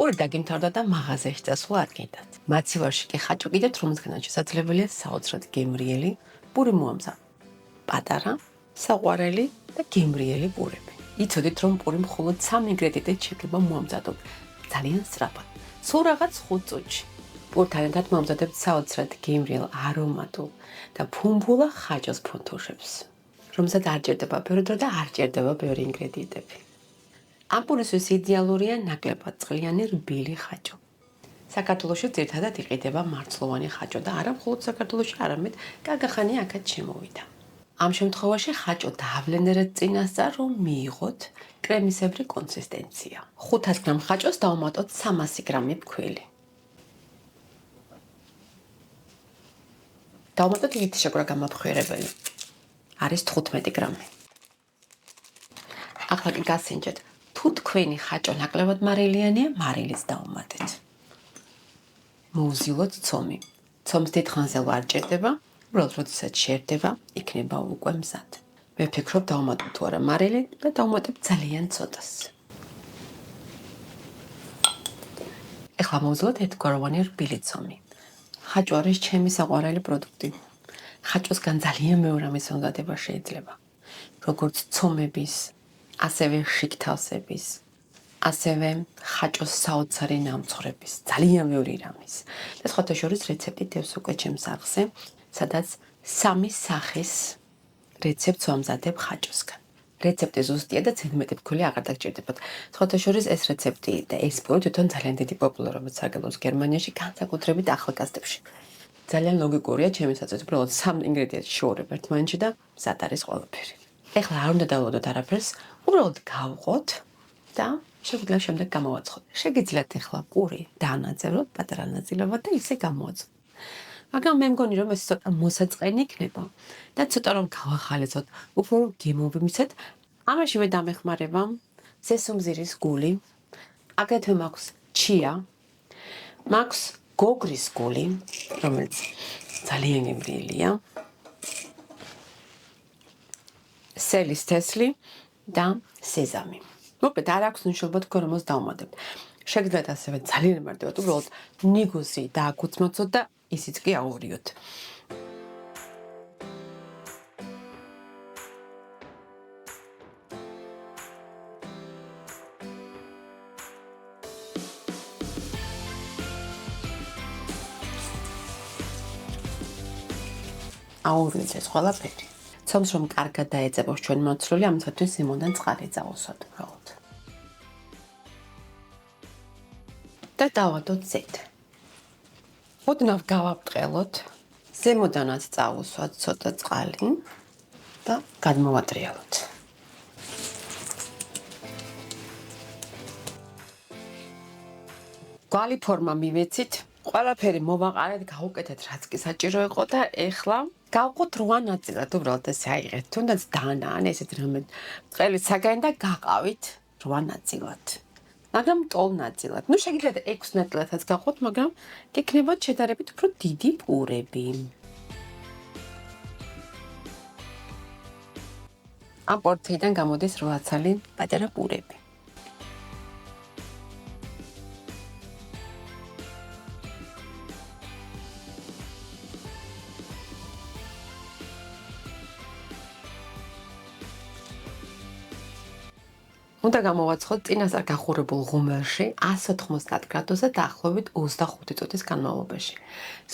პური დაგიმთავრდა და მაღაზიაში წასვლა არ გინდათ. მაცივარში კი ხაჭო კიდევ რომისგანაც შესაძლებელია საოცრად გემრიელი პური მოამზა. პატარა, საყვარელი და გემრიელი პურები. იცოდით რომ პური მხოლოდ 3 ინგრედიენტით შეიძლება მოამზადოთ. ძალიან სწრაფად. სულ რაღაც 5 წუთში. პურთან ერთად მოამზადებთ საოცრად გემრიელ, არომატულ და ფუმფულა ხაჭოს ფუნთუშებს. რომელსაც არ ჭირდება ბევრი დრო და არ ჭირდება ბევრი ინგრედიენტები. ამ პურისთვის იდეალურია ნაკლებად წყლიანი რბილი ხაჭო. საქართველოში ძირითადად იყიდება მარცვლოვანი ხაჭო და არა მხოლოდ საქართველოში, არამედ გაგახანი აქაც შემოვიდა. ამ შემთხვევაში ხაჭო დაავლენერეთ წინასწარ, რომ მიიღოთ კრემისებრი კონსისტენცია. 500 გრამ ხაჭოს დავუმატოთ 300 გრამი ფქვილი. დავუმატოთ ერთი შეკვრა გამაფხვიარებელი. არის 15 გრამი. ახლა კი გასინჯეთ. თუ თქვენი ხაჭო ნაკლებად მარილიანია, მარილიც დავუმატეთ. მოუზილოთ ცომი. ცომს დიდხანზე არ ჭირდება, უბრალოდ როდესაც შერდება, იქნება უკვე მზად. მე ვფიქრობ დავუმატებ თუ არა მარილი და დავუმატებ ძალიან ცოტას. ეხლა მოვუზილოთ ერთგვაროვანი რბილი ცომი. ხაჭო არის ჩემი საყვარელი პროდუქტი. ხაჭოსგან ძალიან მეორე ამის მომზადება შეიძლება. როგორც ცომების, ასევე შიგთავსების, ასევე ხაჭოს საოცარი ნამცხრების, ძალიან ბევრი რამის. და სხვათა შორის რეცეპტი დევს უკვე ჩემს სახლზე, სადაც 3 სახის რეცეპტს ვამზადებ ხაჭოსგან. რეცეპტი ზუსტია და ცენმეტი ფქვილი აღარ დაგჭირდებათ. სხვათა შორის ეს რეცეპტი და ეს პური თვითონ ძალიან დიდი პოპულარობით სარგებლობს გერმანიაში, განსაკუთრებით ახალგაზრდებში. ძალიან ლოგიკურია ჩემისაცაც, უბრალოდ 3 ინგრედიენტს შორებ ერთმანეთში და მზად არის ყველაფერი. ეხლა არ უნდა დავუდოთ არაფერს, უბრალოდ გავყოთ და შეგვიძლია შემდეგ გამოვაცხოთ. შეგიძლიათ ეხლა პური დაანაწევროთ პატარა ნაწილებად და ისე გამოვაცხოთ. მაგრამ მე მგონი რომ ეს ცოტა მოსაწყენი იქნება და ცოტა რომ გავახალისოთ, უფრო რომ გემოვიმისეთ, ამაშივე დამეხმარება სესუმზირის გული, აგრეთვე მაქვს ჩია, მაქვს გოგრის გული, რომელიც ძალიან გემრიელია, სელის თესლი და სეზამი. მოკლედ არ აქვს მნიშვნელობა თქვენ რომელს დავუმატებთ. შეგიძლიათ ასევე ძალიან მარტივად უბრალოდ ნიგოზი დააგუცმოცოთ და ისიც კი აურიოთ. აურიოთ ეს ყველაფერი. ცომს რომ კარგად დაეწებოს ჩვენი მოცლული, ამისათვის ზემოდან წყალი წავუსვათ უბრალოდ. და დავადოთ ზედ. ოდნავ გავაბტყელოთ, ზემოდანაც წავუსვათ ცოტა წყალი და გადმოვატრიალოთ. გვალი ფორმა მივეცით, ყველაფერი მოვაყარეთ, გავუკეთეთ რაც კი საჭირო იყო და ეხლა გავყოთ 8 ნაწილად, უბრალოდ ესე აიღეთ, თუნდაც დანა ან ესეთ რამე წყლის საგანი და გაყავით 8 ნაწილად. მაგრამ ტოლ ნაწილად. ნუ შეგიძლიათ 6 ნაწილადაც გავყოთ, მაგრამ გექნებათ შედარებით უფრო დიდი პურები. ამ პორციიდან გამოდის 8 ცალი პატარა პურები. უნდა გამოვაცხოთ წინასწარ გახურებულ ღუმელში 190 გრადუსზე დაახლოებით 25 წუთის განმავლობაში.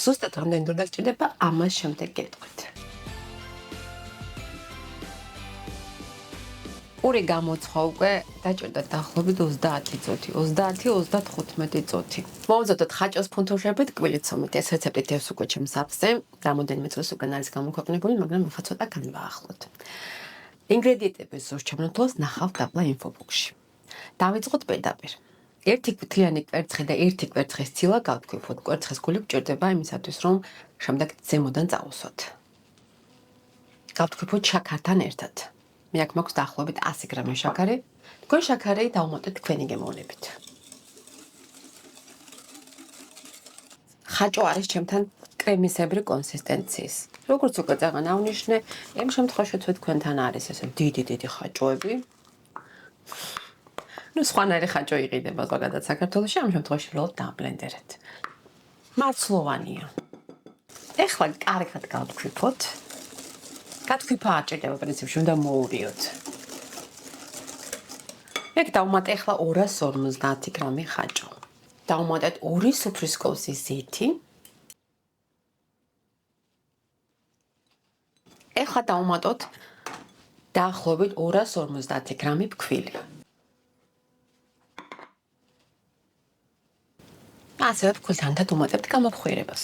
ზუსტად რამდენი დრო დასჭირდება, ამას შემდეგ გეტყვით. პური გამოცხვა უკვე დაჭირდა დაახლოებით 30 წუთი, 30-35 წუთი. მოვუწოდოთ ხაჭოს ფუნთუშები ტკბილი ცომით. ეს რეცეპტი დევს უკვე ჩემს სახლზე. რამოდენიმე წელს უკან არის გამოქვეყნებული, მაგრამ ახლა ცოტა განვაახლოთ. ინგრედიენტების ზუსტჩამონათვალს ნახავთ აბლა ინფობოქსში. დავიწყოთ პირდაპირ. 1 კვეთლიანი კვერცხი და 1 კვერცხის ცილა გავთქვიფოთ. კვერცხის გული გჭირდება იმისათვის, რომ შემდეგ ზემოდან წავუსვათ. გავთქვიფოთ შაქართან ერთად. მე აქ მაქვს დაახლოებით 100 გრამი შაქარი. თქვენ შაქარი დავუმატეთ თქვენი გემოვნებით. ხაჭო არის ჩემთან კრემისებრი კონსისტენციის. როგორც უკვე წაღან ავნიშნე, იმ შემთხვევაში თუ თქვენთან არის ესე დიდი ხაჭოები, ნუ სხვანაირი ხაჭო იყიდება ზოგადად საქართველოში, ამ შემთხვევაში ვლოდ დაბლენდერეთ. მართლოვანია. ეხლა კარგად გავთქვიფოთ. გათქვიფა არ ჭირდება პრინციპში, უნდა მოურიოთ. ეგ დავუმატე ახლა 250 გრამი ხაჭო. დავუმატეთ 2 სუფრისკოვსი ზეთი. ახლა დავუმატოთ დაახლოებით 250 გრამი ფქვილი. ასევე ფქვილთან დავუმატებთ გამოფხვირებას.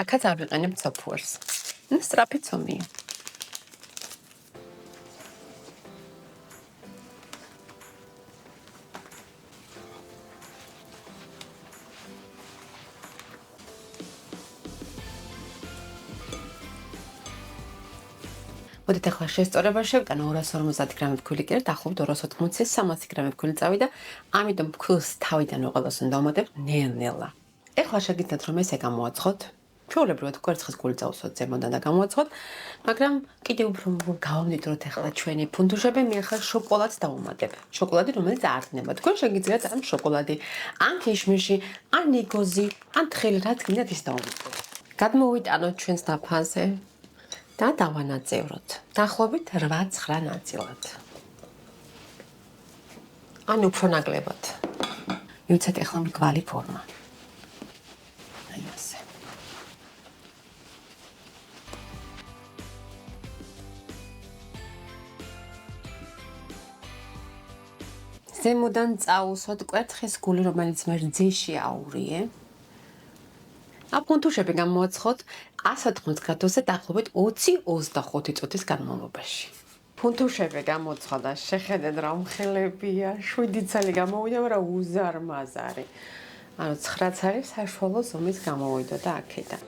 აქაც არ ვიყენებთ საფუარს. სწრაფი ცომია. მოდით ახლა შესწორება შევკანო 250 გრამი ფქვილი კი არა, დაახლოებით 280-300 გრამი ფქვილი წავიდა, ამიტომ ფქვილს თავიდან უყალოს უნდა დავუმატებ ნელ-ნელა. ახლა შეგიძლიათ რომ ესე გამოაცხოთ. ჩვეულებრივად კვერცხის გული წავსვათ ზემოდან და გამოაცხოთ, მაგრამ კიდევ უფრო გავამდიდროთ ახლა ჩვენი ფუნთუშები, მე ახლა შოკოლადს დავუმატებ. შოკოლადი, რომელიც არ დნება. თქვენ შეგიძლიათ ან შოკოლადი, ან ქიშმიში, ან ნიგოზი, ან თხილი, რაც გინდათ ის დავუმატოთ. გადმოვიტანოთ ჩვენს დაფაზე და დავანაწევროთ. დაახლოებით 8-9 ნაწილად. ან უფრო ნაკლებად. მივცეთ ახლა მრგვალი ფორმა. აი ასე. ზემოდან წაუსვათ კვერცხის გული, რომელიც მე რძეში აურიე. აფუნთუშები გამოაცხოთ 180 გრადუსზე დაახლოებით 20-25 წუთის განმავლობაში. ფუნთუშები გამოცხვა და შეხედეთ რა მხელებია, 7 წელი გამოვიდა, მაგრამ უზარმაზარი. ანუ 9 წელი საშუალო ზომის გამოვიდა და აქედან.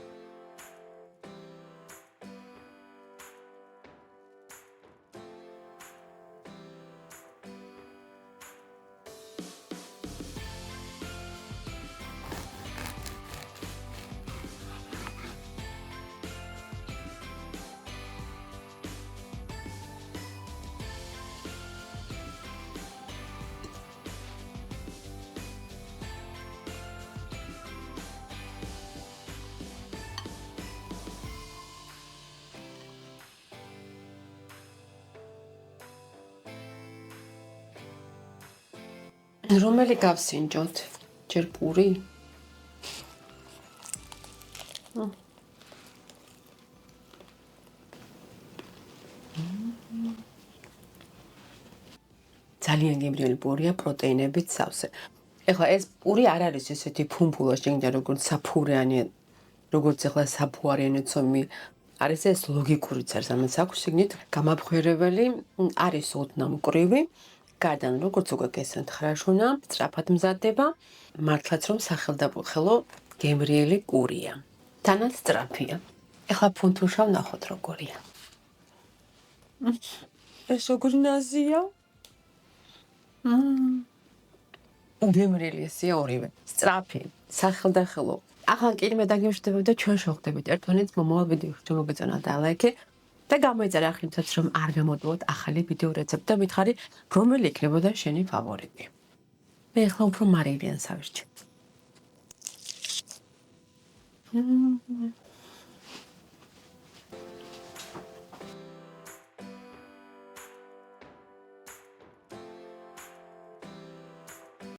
რომელი გავსინჯოთ? ჯერ პური? ძალიან გემრიელი პურია, პროტეინებით სავსე. ეხლა ეს პური არ არის ესეთი ფუმფულა შეგინდა როგორც საფურიანი, როგორც ეხლა საფუარიანი ცომი. არის ეს ლოგიკურიც არის, ამას აქვს შეგნით გამაფხვირებელი, არის ოდნავ მკვრივი. გარდან როგორც უკვე გესმით ხრაშუნა, სწრაფად მზადდება, მართლაც რომ სახელდაბუხელო გემრიელი პურია. თანაც სწრაფია. ეხლა ფუნთუშა ვნახოთ როგორია. ეს როგორი ნაზია? გემრიელი ესია ორივე. სწრაფი, სახელდახელო. ახლა კი მე დაგემშვიდობებ და ჩვენ შევხვდებით ერთმანეთს მომავალ ვიდეოში. მოგეწონა და ლაიქი. და გამოიწერა ახლებსაც რომ არ გამოდოთ ახალი ვიდეო რეცეპტი და მითხარი რომელი იქნებოდა შენი ფავორიტი. მე ახლა უფრო მარილიანს ავირჩევ.